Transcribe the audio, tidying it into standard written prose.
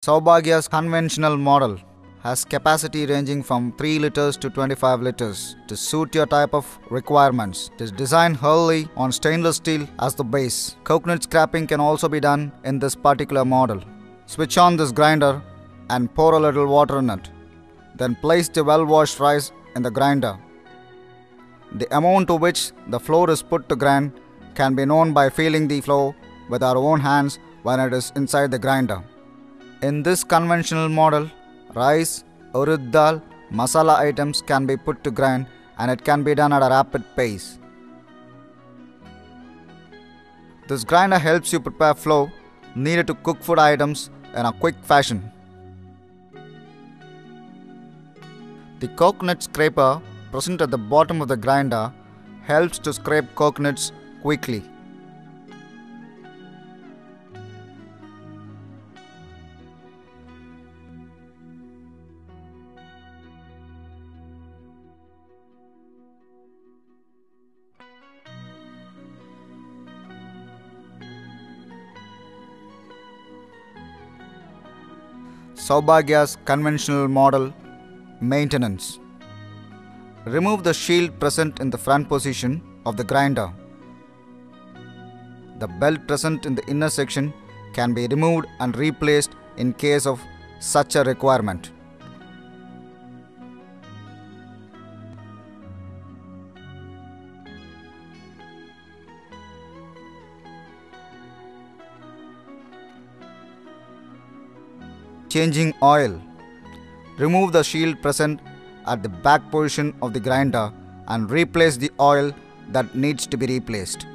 Sowbaghya's conventional model has capacity ranging from 3 liters to 25 liters to suit your type of requirements. It is designed wholly on stainless steel as the base. Coconut scraping can also be done in this particular model. Switch on this grinder and pour a little water in it. Then place the well-washed rice in the grinder. The amount to which the flour is put to grind can be known by feeling the flour with our own hands when it is inside the grinder. In this conventional model, rice, urud dal, masala items can be put to grind and it can be done at a rapid pace. This grinder helps you prepare flour needed to cook food items in a quick fashion. The coconut scraper present at the bottom of the grinder helps to scrape coconuts quickly. Sowbaghya's conventional model maintenance. Remove the shield present in the front position of the grinder. The belt present in the inner section can be removed and replaced in case of such a requirement. Changing oil. Remove the shield present at the back portion of the grinder and replace the oil that needs to be replaced.